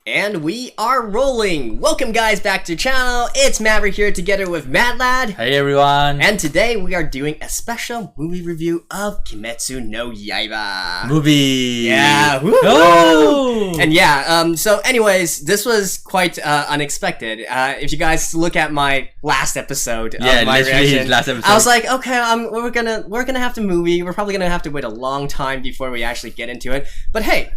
And we are rolling! Welcome guys back to the channel, it's Mavri here together with MadLad. Hey everyone! And today we are doing a special movie review of Kimetsu no Yaiba. Movie! Yeah, woo! Oh! And yeah, so anyways, this was quite unexpected. If you guys look at my last episode of my reaction, last episode. I was like, okay, we're gonna have the movie. We're probably gonna have to wait a long time before we actually get into it. But hey,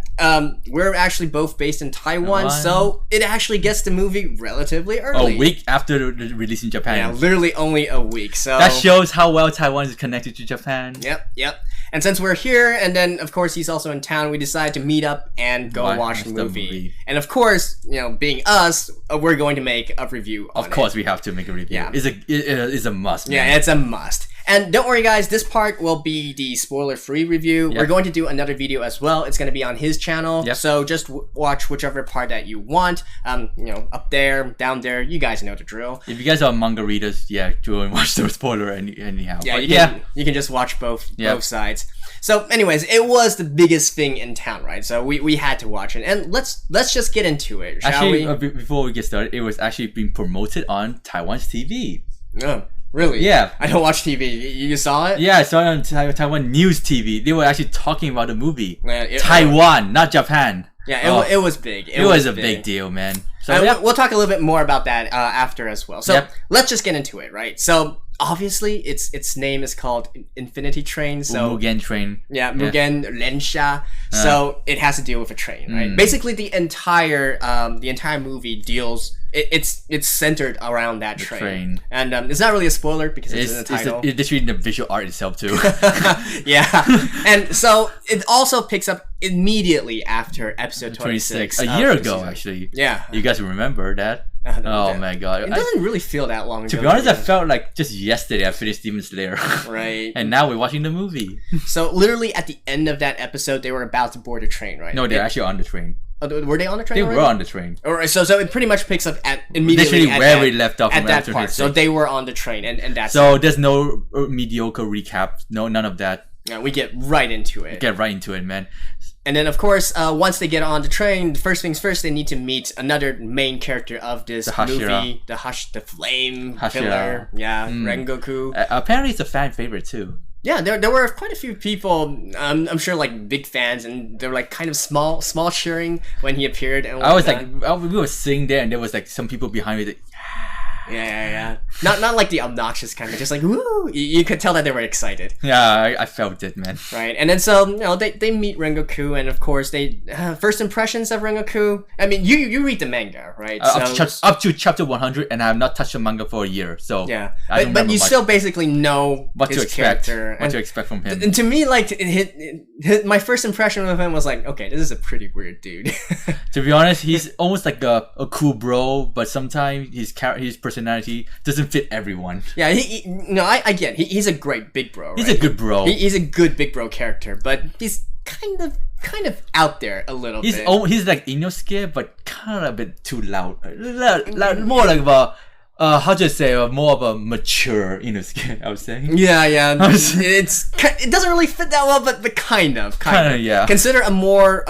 we're actually both based in Taiwan. So it actually gets the movie relatively early. A week after the release in Japan. Yeah, literally only a week. So that shows how well Taiwan is connected to Japan. Yep. And since we're here, and then of course he's also in town, we decided to meet up and go watch the movie. And of course, you know, being us, we're going to make a review on it. Of course we have to make a review. Yeah. It's a must. Man. Yeah, it's a must. And don't worry guys, this part will be the spoiler-free review. Yep. We're going to do another video as well. It's going to be on his channel. Yep. So just watch whichever part that you want. You know, up there, down there, you guys know the drill. If you guys are manga readers, yeah, go and watch the spoiler anyhow. Yeah, you can just watch both sides. So anyways, it was the biggest thing in town, right? So we had to watch it. And let's just get into it, shall we? Before we get started, it was actually being promoted on Taiwan's TV. Oh. Really? Yeah. I don't watch TV. You saw it? Yeah, I saw it on Taiwan News TV. They were actually talking about the movie. Yeah, Taiwan, not Japan. Yeah, it was big. It was a big deal, man. So we'll talk a little bit more about that after as well. So let's just get into it, right? So obviously, its name is called Infinity Train. So Mugen Train. Yeah, Mugen Ressha. So it has to deal with a train, right? Basically, the entire movie deals. It's centered around that train. And it's not really a spoiler because it's in the title. It's literally the visual art itself too. Yeah, and so it also picks up immediately after episode 26. A year ago, actually. Yeah, you guys remember that? Oh my god, it doesn't really feel that long ago. To be honest, I felt like just yesterday I finished Demon Slayer. Right. And now we're watching the movie. So literally at the end of that episode, they were about to board a train, right? No, they're actually on the train. Were they on the train? They were on the train. Alright, so it pretty much picks up immediately literally where we left off at that part. So they were on the train, and that's so it. There's no mediocre recap. No, none of that. Yeah, we get right into it. Get right into it, man. And then, of course, once they get on the train, first things first, they need to meet another main character of this movie, the Flame Pillar. Yeah, Rengoku. Apparently, it's a fan favorite too. Yeah, there were quite a few people, I'm sure, like, big fans, and they were, like, kind of small cheering when he appeared. And I was like, we were sitting there, and there was, like, some people behind me that, yeah. Not like the obnoxious kind, but just like, woo! You could tell that they were excited. Yeah, I felt it, man. Right, and then so, you know, they meet Rengoku, and of course, they first impressions of Rengoku. I mean, you read the manga, right? Up to chapter 100, and I have not touched the manga for a year, so yeah. But you still basically know what his to expect. Character. What to expect from him. And to me, like, my first impression of him was like, okay, this is a pretty weird dude. To be honest, he's almost like a cool bro, but sometimes his personality doesn't fit everyone. Yeah, I get it. He's a great big bro. Right? He's a good bro. He's a good big bro character, but he's kind of out there a little bit. He's like Inosuke, but kind of a bit too loud. More like how to say, more of a mature Inosuke, I would say. Yeah. It doesn't really fit that well, but kind of. Yeah. Consider a more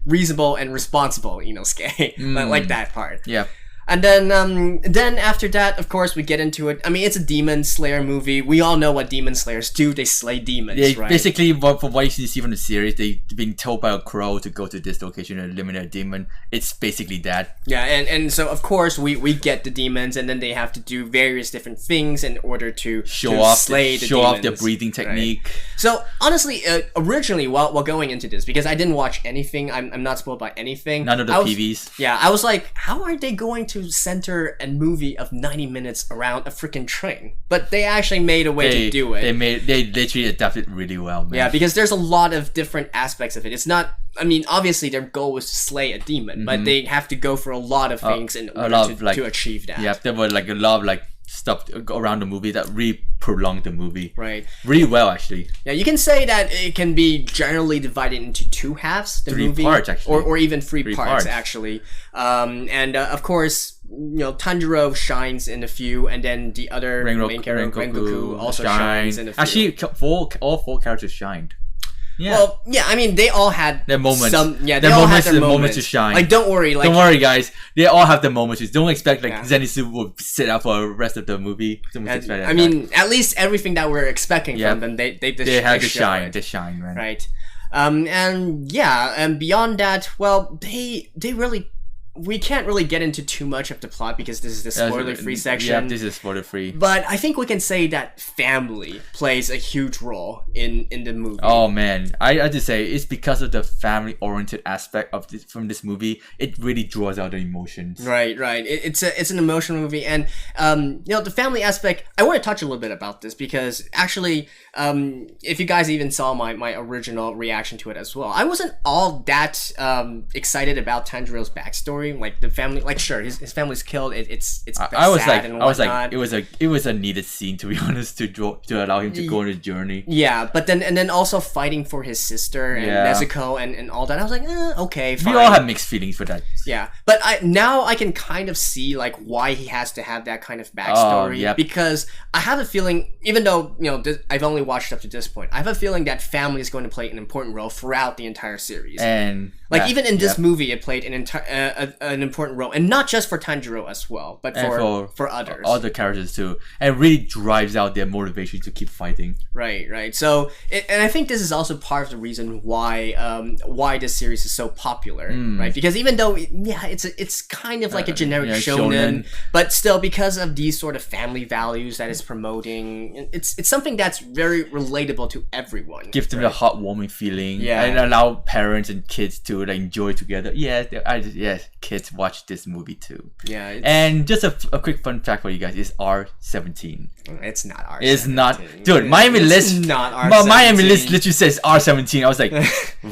reasonable and responsible Inosuke, like that part. Yeah. And then after that, of course, we get into it. I mean, it's a Demon Slayer movie. We all know what Demon Slayers do. They slay demons, right? Basically, from what you can see from the series, they've been told by a crow to go to this location and eliminate a demon. It's basically that. Yeah, and so, of course, we get the demons, and then they have to do various different things in order to show off their breathing technique. Right? So, honestly, originally, while going into this, because I didn't watch anything, I'm not spoiled by anything. None of the PVs. Yeah, I was like, how are they going to center a movie of 90 minutes around a freaking train? But they actually made a way to do it. They literally adapted really well, man. Yeah, because there's a lot of different aspects of it. It's not, I mean, obviously their goal was to slay a demon, but they have to go for a lot of things in order to achieve that. Yeah, there were like a lot of like stuff around the movie that really prolonged the movie. Right. Really well, actually. Yeah, you can say that it can be generally divided into two halves, the movie. 3 parts, actually. Or even three parts, actually. Of course, you know, Tanjiro shines in a few, and then the other main character, Rengoku, also shines in a few. Actually, all four characters shined. Yeah. Well, yeah, I mean, they all had their moments. They all had their moments to shine. Like, don't worry, guys. They all have their moments. Don't expect Zenitsu will sit out for the rest of the movie. I mean, at least everything that we're expecting from them, they have to shine. They shine, man. Right. And beyond that, well, they really. We can't really get into too much of the plot because this is the spoiler-free section. Yeah, this is spoiler-free. But I think we can say that family plays a huge role in the movie. Oh man, I just say it's because of the family-oriented aspect of from this movie. It really draws out the emotions. Right. It's an emotional movie, and the family aspect. I want to touch a little bit about this because actually, if you guys even saw my original reaction to it as well, I wasn't all that excited about Tanjiro's backstory. Like the family, like sure, his family's killed. It's I was sad and was like, it was a needed scene, to be honest, to allow him to go on a journey. Yeah, but then also fighting for his sister and Nezuko and all that. I was like, okay, fine. We all have mixed feelings for that. Yeah, but now I can kind of see like why he has to have that kind of backstory because I have a feeling, even though I've only watched up to this point, I have a feeling that family is going to play an important role throughout the entire series. And like even in this movie, it played an important role, and not just for Tanjiro as well, but for others, other characters too, and really drives out their motivation to keep fighting. Right. So, and I think this is also part of the reason why this series is so popular, right? Because even though it's kind of like a generic shonen, but still because of these sort of family values that it's promoting, it's something that's very relatable to everyone. Give them a heartwarming feeling, and allow parents and kids to enjoy together. Kids watch this movie too. Yeah, and just a quick fun fact for you guys is R17. It's not R17. It's not, dude. Miami list. Not R17. Miami list literally says R17. I was like,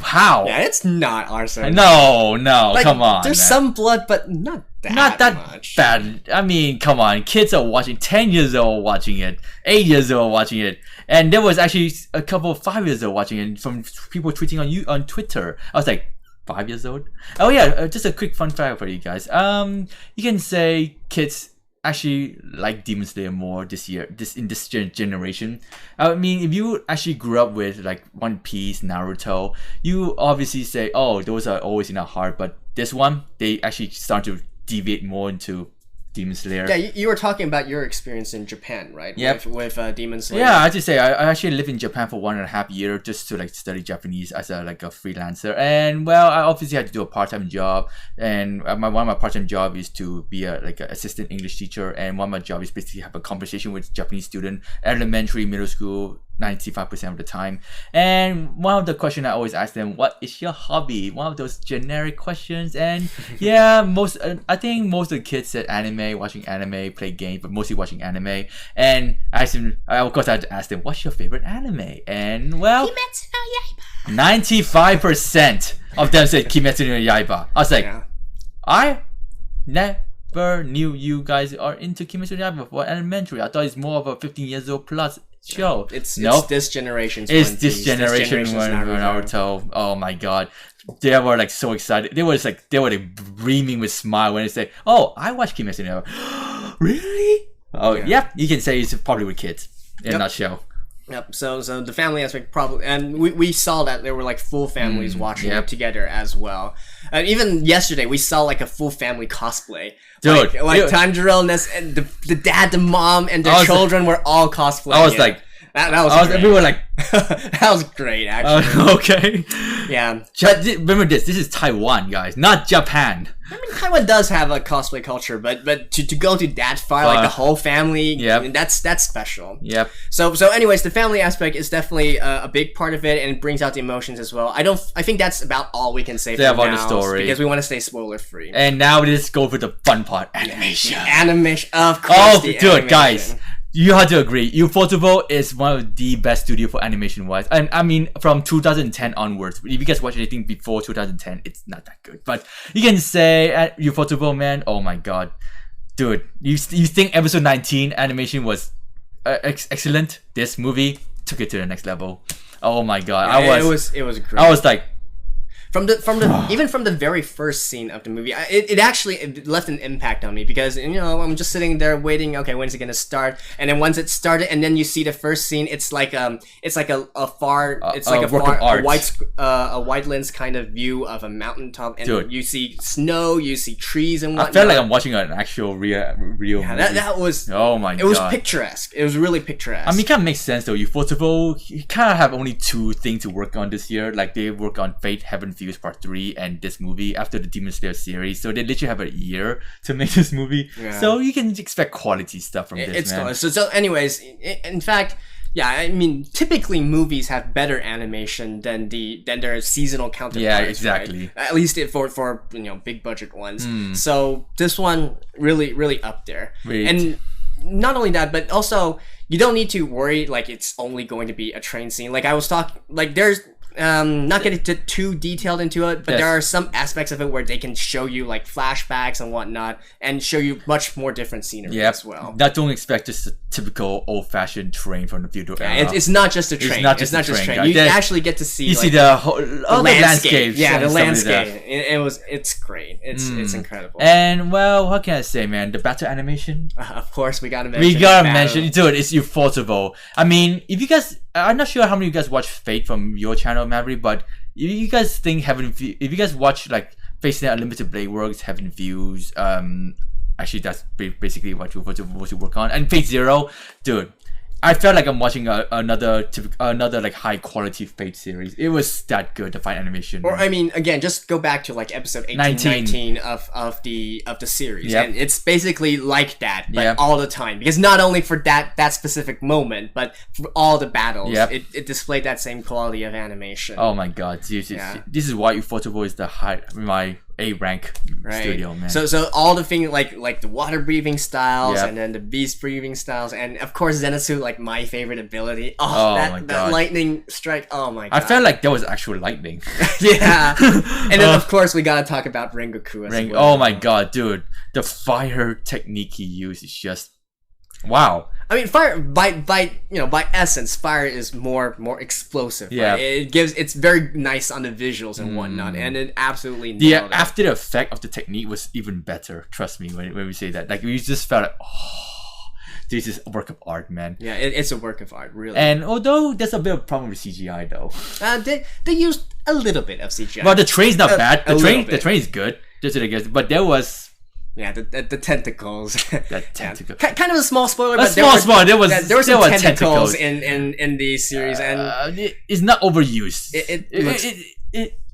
how? Yeah, it's not R17. No, come on. There's some blood, but not that much. Bad. I mean, come on. Kids are watching. 10 years old watching it. 8 years old watching it. And there was actually a couple of 5 years old watching it from people tweeting on Twitter. I was like, 5 years old? Oh yeah, just a quick fun fact for you guys. You can say kids actually like Demon Slayer more in this generation. I mean, if you actually grew up with like One Piece, Naruto, you obviously say, oh, those are always in our heart. But this one, they actually start to deviate more into Demon Slayer. Yeah, you were talking about your experience in Japan, right? Yep. With Demon Slayer. Yeah, I just say I actually lived in Japan for 1.5 years just to like study Japanese as a freelancer. And well, I obviously had to do a part-time job. And one of my part-time job is to be an assistant English teacher. And one of my job is basically have a conversation with Japanese student, elementary, middle school, 95% of the time. And one of the questions I always ask them, what is your hobby? One of those generic questions. And yeah, I think most of the kids said anime, watching anime, play games, but mostly watching anime. And I of course had to ask them, what's your favorite anime? And well, Kimetsu no Yaiba. 95% of them said Kimetsu no Yaiba. I was like, I never knew you guys are into Kimetsu no Yaiba for elementary. I thought it's more of a 15 years old plus show. It's this generation's Naruto. Oh my god, they were like so excited. They were beaming with smile when they say, "Oh, I watched Kimetsu no Yaiba." Really? Oh yeah. You can say it's probably with kids in a nutshell. Yep. So the family aspect probably, and we saw that there were like full families watching it together as well. And even yesterday, we saw like a full family cosplay. Dude, like Tanjiro and the dad, the mom, and their children were all cosplaying. I was like, that was great. We were like, that was great, actually. Okay. Yeah. But remember this is Taiwan, guys, not Japan. I mean, Taiwan does have a cosplay culture, but to go to that far, like the whole family, I mean, that's special. Yep. So anyways, the family aspect is definitely a big part of it, and it brings out the emotions as well. I think that's about all we can say about now, the story, because we want to stay spoiler free. And now let's go for the fun part: animation. Animation, of course. Dude, guys. You have to agree, Ufotable is one of the best studio for animation wise. And I mean, from 2010 onwards, if you guys watch anything before 2010, it's not that good. But you can say at Ufotable, man, oh my god. Dude, you think episode 19 animation was excellent? This movie took it to the next level. Oh my god. Yeah, it was great. I was like, even from the very first scene of the movie, it actually left an impact on me because I'm just sitting there waiting. Okay, when is it gonna start? And then once it started, and then you see the first scene, it's like a wide lens kind of view of a mountaintop, and Dude. you see snow, you see trees and whatnot. I felt like I'm watching an actual real movie. That was. Oh my god! It was picturesque. It was really picturesque. I mean, it kind of makes sense though. First of all, you kind of have only 2 things to work on this year. Like they work on Fate Heaven Fuse Part 3 and this movie after the Demon Slayer series. So they literally have a year to make this movie. Yeah. So you can expect quality stuff from this, man. Cool. So anyways, in fact, yeah, I mean, typically movies have better animation than their seasonal counterparts. Yeah, exactly. Right? At least for big budget ones. So this one really up there. Right. And not only that, but also you don't need to worry like it's only going to be a train scene. Like I was talking, like there's not getting too detailed into it, but there are some aspects of it where they can show you like flashbacks and whatnot, and show you much more different scenery as well. Don't expect just a typical old-fashioned train from the feudal era. It's not just a train. It's not just a train. You actually get to see. You see the landscapes. Yeah, the landscape. It's great. It's incredible. And well, what can I say, man? The battle animation. Of course, we gotta mention. Dude, it's ufotable. I mean, if you guys, I'm not sure how many of you guys watch Fate from your channel, Mavri, but if you guys think if you guys watch like Face Unlimited Blade Works, Heaven Views, actually that's basically what you work on, and Fate Zero, dude, I felt like I'm watching another like high quality Fate series. It was that good, the fight animation. Or I mean, again, just go back to like episode 19 of the series, and it's basically like that, but all the time. Because not only for that specific moment, but for all the battles, it displayed that same quality of animation. Oh my god, this is why Ufotable is my A-rank studio, man. So all the things like the water breathing styles, and then the beast breathing styles, and of course Zenitsu, like my favorite ability. That lightning strike. Oh my god. I felt like that was actual lightning. Yeah. And then of course we gotta talk about Rengoku as well. Oh my god, dude. The fire technique he used is just wow. I mean, fire by essence, fire is more explosive. Yeah, right? It's very nice on the visuals and whatnot, and it absolutely nailed it. After the effect of the technique was even better. Trust me when we say that. Like we just felt like, this is a work of art, man. Yeah, it's a work of art, really. And although there's a bit of problem with CGI though, they used a little bit of CGI. Well, the train's not bad. The train is good. But there was. Yeah, the tentacles. That tentacle. Kind of a small spoiler, but there was some tentacles in the series, and it's not overused.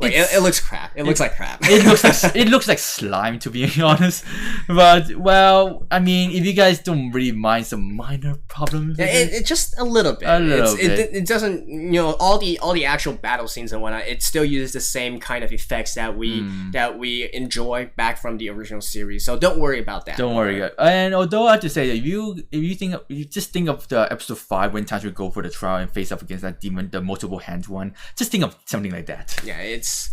It looks crap. It looks like crap. It looks like slime, to be honest. But well, I mean, if you guys don't really mind some minor problems, it just a little bit. It doesn't, all the actual battle scenes and whatnot. It still uses the same kind of effects that we enjoy back from the original series. So don't worry about that. Don't worry. And although I have to say that if you just think of the episode 5 when Tanjiro go for the trial and face up against that demon, the multiple hands one, just think of something like that. Yeah, it's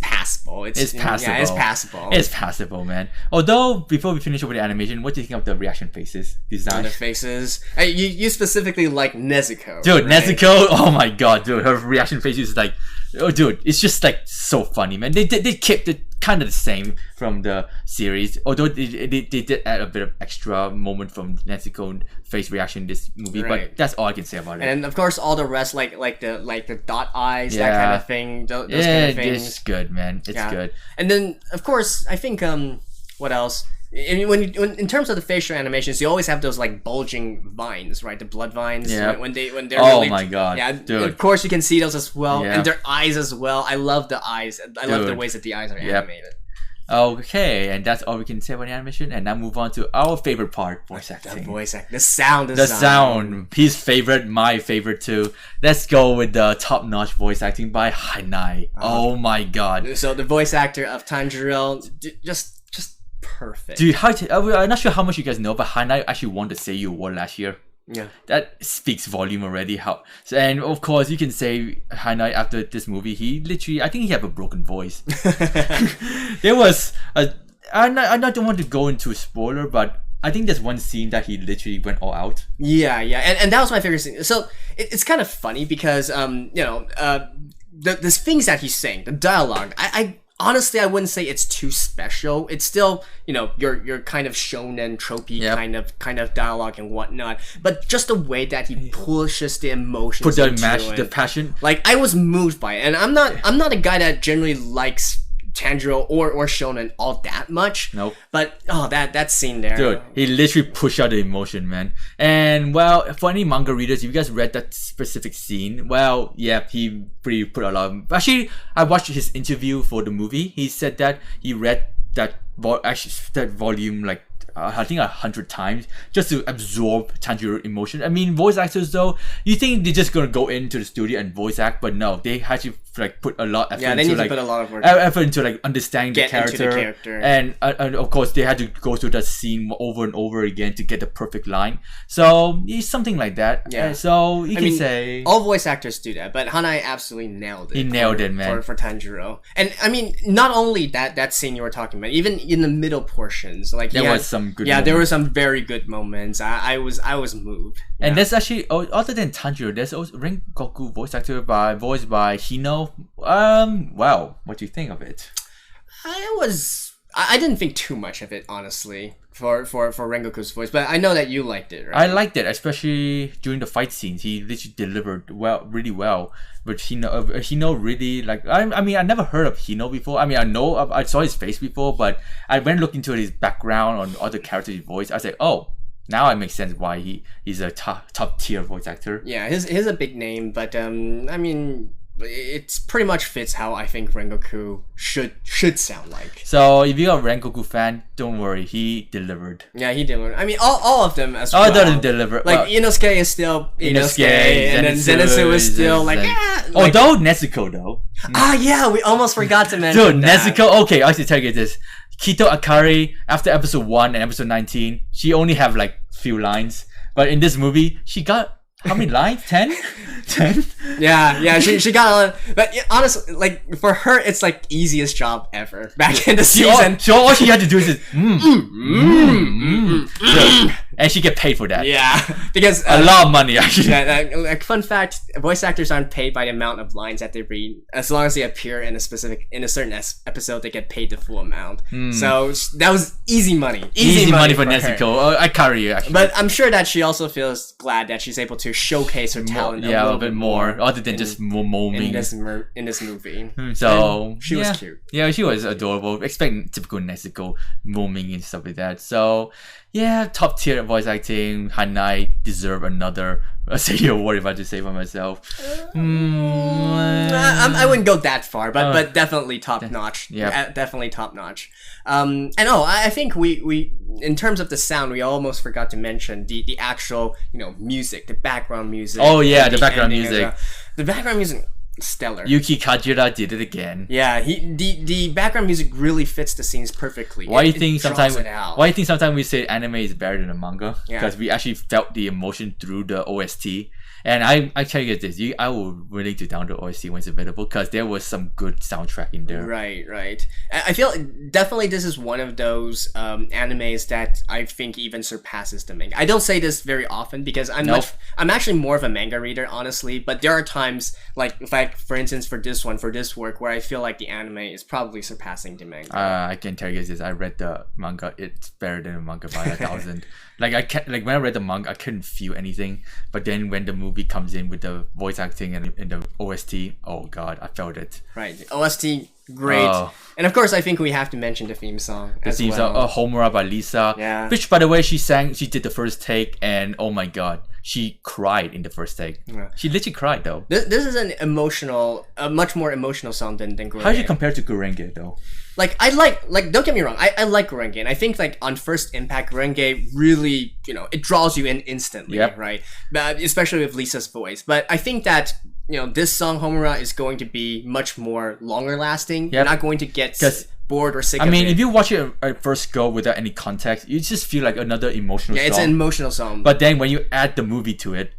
passable. It's passable. Yeah, it's passable. It's passable, man. Although, before we finish up with the animation, what do you think of the reaction faces design? The faces. You specifically like Nezuko. Dude, right? Nezuko. Oh my god, dude, her reaction face is like, oh, dude, it's just like so funny, man. They kept it kind of the same from the series, although they did add a bit of extra moment from Nezuko face reaction in this movie, but that's all I can say about it. And of course, all the rest, like the dot eyes, that kind of thing. Those kind of things. It's good, man. It's good. And then, of course, I think what else? In terms of the facial animations, you always have those like bulging vines, right? The blood vines. Yeah. When they're oh my god. Yeah. Dude. Of course, you can see those as well, Yeah. and their eyes as well. I love the eyes. I love the ways that the eyes are animated. Okay, and that's all we can say about the animation. And now move on to our favorite part, voice acting. The voice acting, the sound. The sound. His favorite, my favorite too. Let's go with the top-notch voice acting by Hanai. Oh my god. So the voice actor of Tanjiro, just perfect. Dude, I'm not sure how much you guys know, but Hanai actually won the Seiyu Award last year. Yeah, that speaks volume already. And of course, you can say Hanai after this movie, he literally, I think he had a broken voice. There was I don't want to go into spoiler, but I think there's one scene that he literally went all out. Yeah, and that was my favorite scene. So it's kind of funny because the things that he's saying, the dialogue, I honestly, I wouldn't say it's too special. It's still, your kind of shonen tropey kind of dialogue and whatnot. But just the way that he pushes the emotions, put the passion. Like, I was moved by it, and I'm not a guy that generally likes Tanjiro or shonen all that much. Nope. But that scene there, dude, he literally pushed out the emotion, man. And well, for any manga readers, if you guys read that specific scene, well, yeah, he pretty put a lot of. Actually, I watched his interview for the movie. He said that he read that volume like I think 100 times just to absorb Tanjiro emotion. I mean, voice actors though, you think they're just gonna go into the studio and voice act, but no, they actually like put a lot of effort. Yeah, they need to put a lot of work. Effort into like understanding the character. And of course they had to go through that scene over and over again to get the perfect line. So it's something like that. Yeah. So you can say all voice actors do that, but Hanai absolutely nailed it. He nailed it, man. For Tanjiro. And I mean, not only that scene you were talking about, even in the middle portions, like there was some good. Yeah, there were some very good moments. I was moved. And there's actually other than Tanjiro, there's also Rengoku voiced by Hino. Wow, what do you think of it? I didn't think too much of it, honestly, for Rengoku's voice, but I know that you liked it, right? I liked it, especially during the fight scenes. He literally delivered really well. But Hino really like. I mean, I never heard of Hino before. I mean, I saw his face before, but I went looking into his background on other characters' voice. I said, oh, now it makes sense why he's a top tier voice actor. Yeah, he's a big name, but I mean, it pretty much fits how I think Rengoku should sound like. So if you're a Rengoku fan, don't worry, he delivered. Yeah, he delivered. I mean, all of them as well. All of them delivered. Like Inosuke is still Inosuke, and then Zenitsu is still like. Although Nezuko though. Yeah, we almost forgot to mention. Dude, Nezuko. Okay, I should tell you this. Kito Akari, after episode 1 and episode 19, she only have like few lines, but in this movie, she got. How many lines? 10? 10? Yeah, she got on. But honestly, like, for her, it's like easiest job ever back in the season. All she had to do is and she get paid for that. Yeah, because a lot of money actually. Yeah, like fun fact: voice actors aren't paid by the amount of lines that they read. As long as they appear in a certain episode, they get paid the full amount. So that was easy money. Easy money for Nezuko. I carry you actually. But I'm sure that she also feels glad that she's able to showcase her talent a little bit more, other than just moaming in this movie. So she was cute. Yeah, she was adorable. Expect typical Nezuko moaming and stuff like that. So yeah, top tier voice acting. Hanai deserve another award if I just say for myself. I wouldn't go that far, but definitely top notch. Yeah, definitely top notch. I think we in terms of the sound, we almost forgot to mention the actual music, the background music. Oh yeah, the background music. The background music. Stellar. Yuki Kajira did it again. Yeah, the background music really fits the scenes perfectly. Why do you think sometimes we say anime is better than the manga? Because we actually felt the emotion through the OST. And I tell you guys this, I will willing to download OST when it's available because there was some good soundtrack in there. Right. I feel definitely this is one of those animes that I think even surpasses the manga. I don't say this very often because I'm actually more of a manga reader, honestly. But there are times like for instance for this work where I feel like the anime is probably surpassing the manga. I can tell you guys this. I read the manga. It's better than the manga by 1,000. When I read the manga, I couldn't feel anything. But then when the movie comes in with the voice acting and the OST, oh god, I felt it. Right, the OST, great. And of course, I think we have to mention the theme song. The theme song, Homura by Lisa. Yeah. Which, by the way, she did the first take, and oh my god, she cried in the first take. Yeah. She literally cried though. This is a much more emotional song than Gurenge. How do you compare to Gurenge though? Like I like don't get me wrong, I like Gurenge, and I think like on first impact Gurenge really it draws you in instantly, right? But especially with Lisa's voice. But I think that this song Homura is going to be much more longer lasting. You're not going to get bored or sick of it. I mean, if you watch it at first go without any context, you just feel like another emotional song. Yeah, it's an emotional song. But then when you add the movie to it,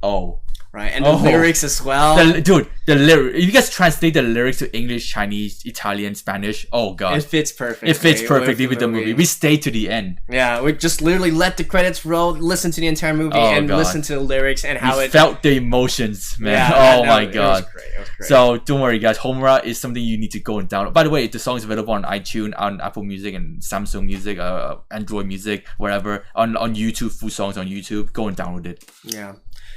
right? And the lyrics as well. The lyric. If you guys translate the lyrics to English, Chinese, Italian, Spanish, oh god, it fits perfectly. It fits perfectly with the movie. We stay to the end. Yeah, we just literally let the credits roll, listen to the entire movie, and listen to the lyrics and how it felt the emotions, man. Yeah, my god, it was great. It was great. So don't worry, guys. Homura is something you need to go and download. By the way, the song is available on iTunes, on Apple Music, and Samsung Music, Android Music, wherever. On YouTube, full songs on YouTube. Go and download it. Yeah.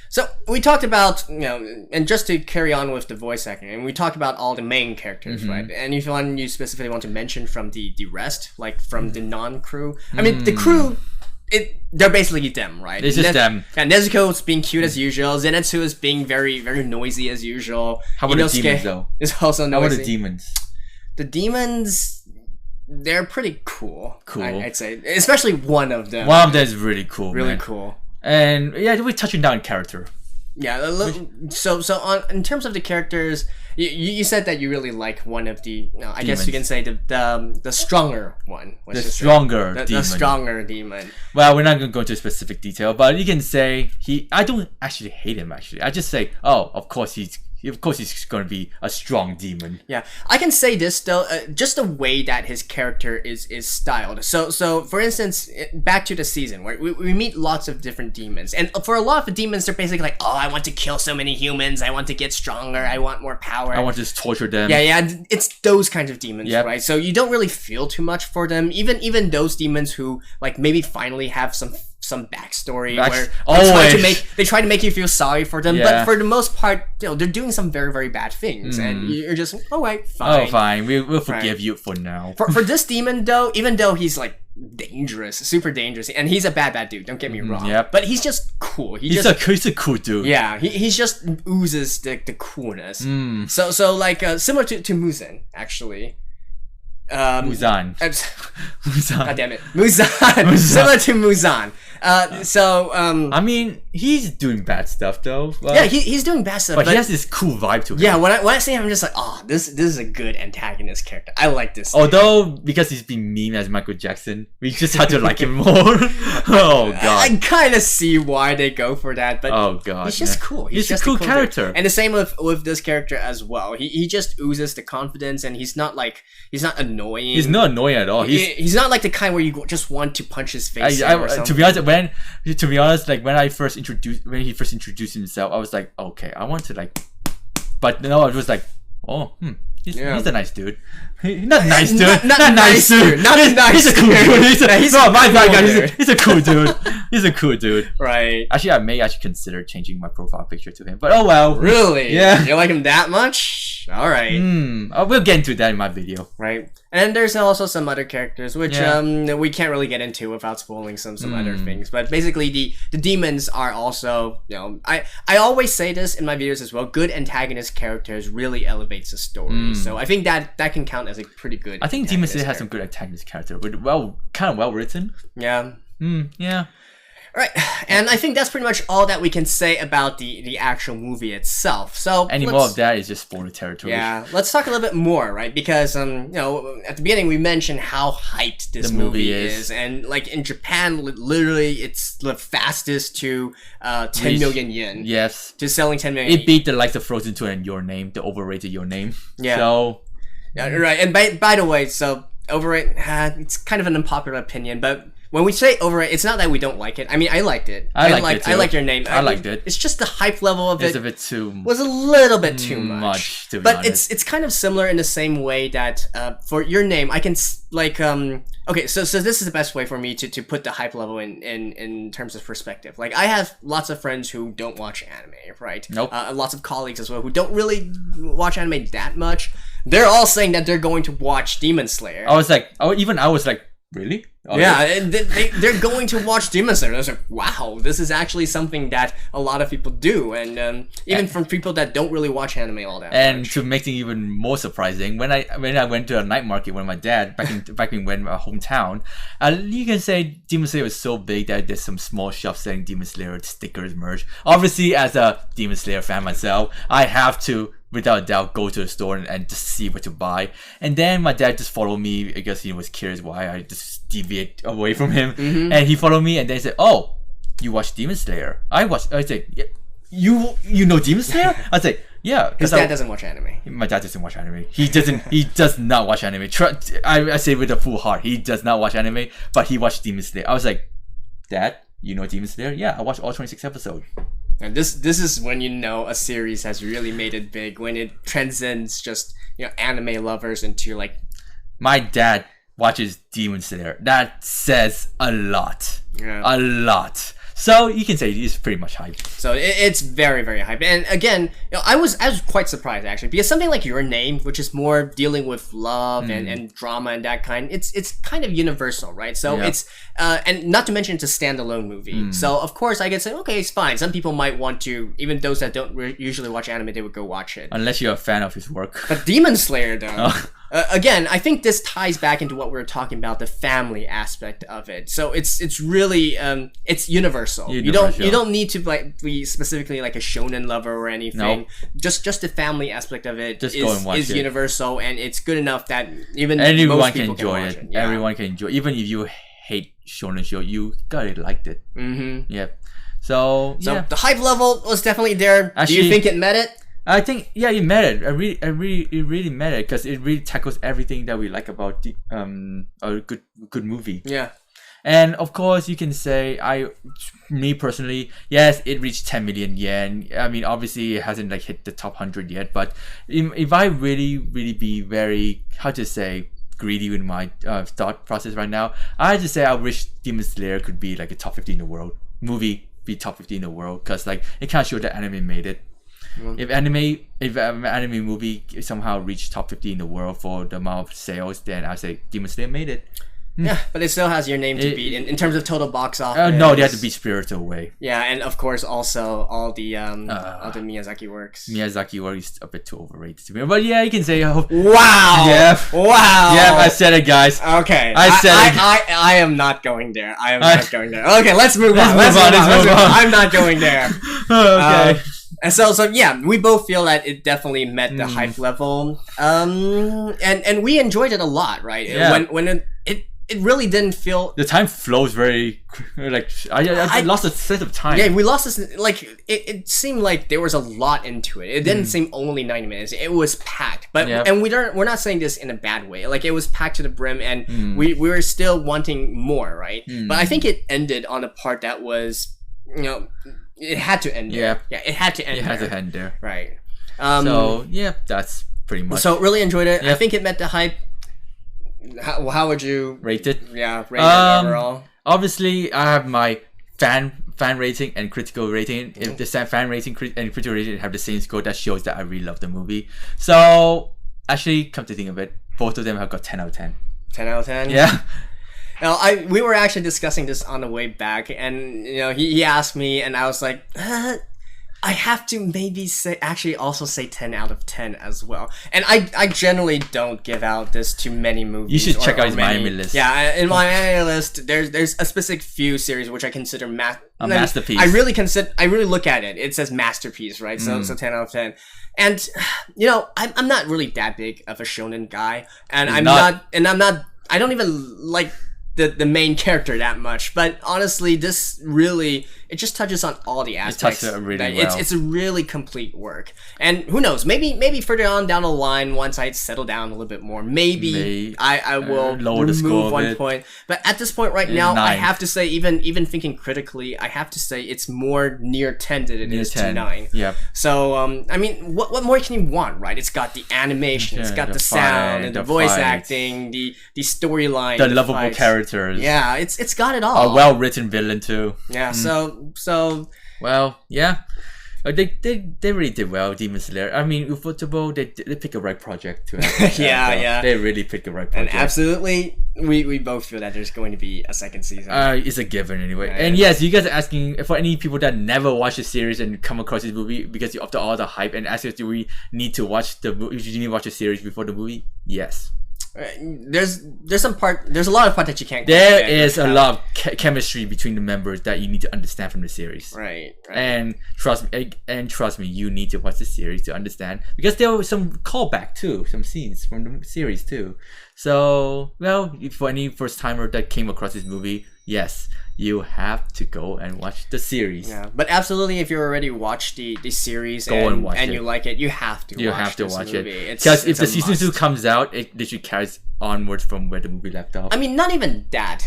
So we talked about, and just to carry on with the voice acting, and we talked about all the main characters, right? And if you specifically want to mention from the rest, like from the non-crew, I mean, the crew, they're basically them, right? It's just them. Yeah, Nezuko's being cute as usual. Zenitsu is being very, very noisy as usual. How about the demons, though? Is also noisy. How about the demons? The demons, they're pretty cool. Cool. I'd say. Especially one of them. One of them is really cool, Really man. cool. And yeah, we're touching down character. Yeah, so in terms of the characters, you said that you really like one of the, I guess you can say the stronger one. The stronger demon. The stronger demon. Well, we're not going to go into specific detail, but you can say I don't actually hate him. Actually, I just say, oh, of course he's going to be a strong demon. Yeah, I can say this though, just the way that his character is styled. So for instance, back to the season where we meet lots of different demons, and for a lot of the demons, they're basically like, oh, I want to kill so many humans, I want to get stronger, I want more power, I want to just torture them. Yeah, it's those kinds of demons, right? So you don't really feel too much for them, even those demons who like maybe finally have some backstory where they try to make you feel sorry for them, but for the most part, they're doing some very, very bad things, and you're just all right, fine. Oh, fine, we'll forgive you for now. For this demon though, even though he's like dangerous, super dangerous, and he's a bad dude, don't get me wrong, but he's just cool. He's a cool dude. Yeah, he just oozes the coolness. So like similar to Mugen actually. Muzan. God damn it, Muzan. Similar to Muzan. I mean, he's doing bad stuff though. Yeah, he's doing bad stuff, but he has this cool vibe to him. Yeah, when I see him, I'm just like, oh, this is a good antagonist character. I like this. Although because he's been memed as Michael Jackson, we just have to like him more. Oh god, I kind of see why they go for that, but oh god, he's just cool. He's just a cool character, dude. And the same with this character as well. He just oozes the confidence, and he's not annoying. He's not annoying at all. He's not like the kind where you just want to punch his face. To be honest, like when he first introduced himself, I was like, okay, I want to like, but no, I was like, oh, he's a nice dude. Not nice dude. Not nice dude. Not a nice dude. He's a cool dude. He's a cool dude. He's a cool dude. Right. Actually, I may actually consider changing my profile picture to him. But oh well. Really? Yeah. You like him that much? All right. We'll get into that in my video. Right. And there's also some other characters which we can't really get into without spoiling some other things. But basically the demons are also, I always say this in my videos as well, good antagonist characters really elevates the story. So I think that can count as a pretty good I think Demon Slayer has some good antagonist character, but kind of well written. Yeah. Yeah. Right, and I think that's pretty much all that we can say about the actual movie itself. So any more of that is just spoiler territory. Yeah, let's talk a little bit more, right? Because at the beginning we mentioned how hyped this movie is, and like in Japan, literally it's the fastest to 10 million yen. Yes, to selling 10 million. It beat the likes of Frozen 2 and Your Name, the overrated Your Name. Yeah. So yeah, right. And by the way, so overrated, it's kind of an unpopular opinion, but when we say overrated, it's not that we don't like it. I mean, I liked it. I liked Your Name. I liked it. It's just the hype level of it was a little bit too much. To be but honest. it's kind of similar in the same way that for Your Name, I can like okay, so this is the best way for me to put the hype level in terms of perspective. Like I have lots of friends who don't watch anime, right? Nope. Lots of colleagues as well who don't really watch anime that much. They're all saying that they're going to watch Demon Slayer. I was like, really? Oh, yeah, and they're going to watch Demon Slayer. I was like, wow, this is actually something that a lot of people do, and even from people that don't really watch anime all that and much. To make it even more surprising, when I went to a night market with my dad back in my hometown, you can say Demon Slayer was so big that there's some small shops selling Demon Slayer stickers, merch. Obviously, as a Demon Slayer fan myself, I have to, without a doubt, go to the store and just see what to buy. And then my dad just followed me because he was curious why I just deviate away from him. And he followed me and then he said, oh, you watch Demon Slayer? I said, yeah. you know Demon Slayer? I was like, yeah. His dad doesn't watch anime. My dad doesn't watch anime. He does not watch anime. I say with a full heart, he does not watch anime, but he watched Demon Slayer. I was like, Dad, you know Demon Slayer? Yeah, I watched all 26 episodes. And this is when you know a series has really made it big, when it transcends just anime lovers into like. My dad watches Demon Slayer. That says a lot. Yeah. A lot. So you can say he's pretty much hyped. So it's very, very hyped. And again, I was quite surprised actually, because something like Your Name, which is more dealing with love and drama and that kind, it's kind of universal, right? So it's and not to mention it's a standalone movie. So of course I could say, okay, it's fine. Some people might want to, even those that don't usually watch anime, they would go watch it. Unless you're a fan of his work. But Demon Slayer though. Again, I think this ties back into what we were talking about, the family aspect of it. So it's really it's universal. You don't need to like be specifically like a shonen lover or anything. Nope. Just the family aspect of it Just go and watch is it. universal, and it's good enough that even everyone most can people enjoy watch it. Yeah. Everyone can enjoy. Even if you hate shonen show, you gotta liked it. Yep. So the hype level was definitely there. Actually, do you think it met it? I think it met it. It really met it because it really tackles everything that we like about a good movie. Yeah. And of course, you can say me personally, yes, it reached 10 million yen. I mean, obviously, it hasn't like hit the top 100 yet. But if I really be very greedy with my thought process right now, I just say I wish Demon Slayer could be like a top 50 in the world movie, be top 50 in the world, because like it kind of showed that anime made it. If an anime movie somehow reached top 50 in the world for the amount of sales, then I say Demon Slayer made it. Yeah, but it still has Your Name to beat in terms of total box office. No, they had to beat Spirited Away. Yeah, and of course also all the Miyazaki works. Miyazaki work is a bit too overrated to me, but yeah, you can say. Wow! Yeah. Wow! Yeah, I said it, guys. Okay. I am not going there. I am not going there. Okay, let's move on. Let's move on. I'm not going there. Okay. And so yeah, we both feel that it definitely met the hype level. And we enjoyed it a lot, right? Yeah. When it really didn't feel. The time flows very like I lost a sense of time. Yeah, we lost this. Like it seemed like there was a lot into it. It didn't seem only 90 minutes. It was packed. But and we're not saying this in a bad way. Like it was packed to the brim, and we were still wanting more, right? But I think it ended on a part that was, it had to end there. Yeah, it had to end there. It had to end there. Right. So yeah, that's pretty much. So really enjoyed it. I think it met the hype. How would you rate it? Yeah, rate it overall. Obviously, I have my fan rating and critical rating. If the fan rating and critical rating have the same score, that shows that I really love the movie. So actually, come to think of it, both of them have got 10 out of 10. 10 out of 10. Yeah. Now, we were actually discussing this on the way back, and he asked me, and I was like, I have to maybe say 10 out of 10 as well. And I generally don't give out this to many movies. You should check out his Miami list. Yeah, in my Miami list, there's a specific few series which I consider a masterpiece. I really look at it. It says masterpiece, right? So 10 out of 10. And I'm not really that big of a shonen guy, and I don't even like the main character that much, but honestly, this really, it just touches on all the aspects. It touches it really well. It's a really complete work, and who knows, maybe further on down the line, once I settle down a little bit more, maybe I will remove one point. But at this point right now, 9. I have to say, even thinking critically, I have to say it's more near 10 than it is to 9. Yeah. So I mean, what more can you want, right? It's got the animation, it's got the sound, and the voice acting, the storyline, the lovable characters. Yeah, it's got it all. A well-written villain too. Yeah, so well, yeah. They really did well, Demon Slayer. I mean, Ufotable, they pick a right project to have. Yeah. They really picked the right project. And absolutely, we both feel that there's going to be a second season. It's a given anyway. Right. And yes, you guys are asking for any people that never watched the series and come across this movie because after all the hype and ask us, do we need to watch the movie? Do you need to watch the series before the movie? Yes. There's a lot of part that you can't. There is a lot of chemistry between the members that you need to understand from the series. Right. And trust me, you need to watch the series to understand, because there was some callback too, some scenes from the series too. So, well, for any first timer that came across this movie, yes, you have to go and watch the series. Yeah, but absolutely, if you already watched the series and you like it, you have to watch it. Because if the season 2 comes out, it literally carries onwards from where the movie left off. I mean, not even that.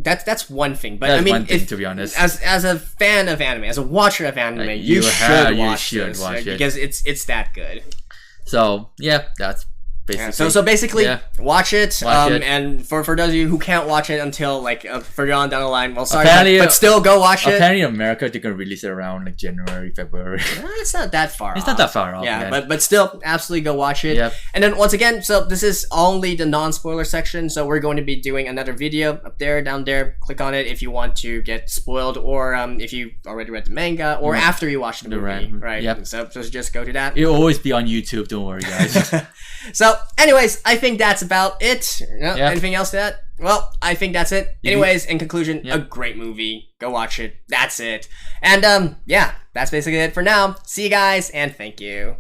That's one thing. But that's I mean, one thing, to be honest. As a fan of anime, as a watcher of anime, you should watch it because it's that good. So yeah, that's basically. Yeah, so basically, watch it. And for those of you who can't watch it until like further on down the line, well, sorry, but still go watch it. Apparently, in America, they're gonna release it around like January, February. It's not that far. It's not that far off. Yeah, but still, absolutely go watch it. Yep. And then once again, so this is only the non-spoiler section. So we're going to be doing another video up there, down there. Click on it if you want to get spoiled, or if you already read the manga, or after you watch the movie, right? Yep. So just go to that. It'll always be on YouTube. Don't worry, guys. So, anyways, I think that's about it. Anything else to that? Well, I think that's it. Anyways, in conclusion, a great movie. Go watch it. That's it. And, that's basically it for now. See you guys, and thank you.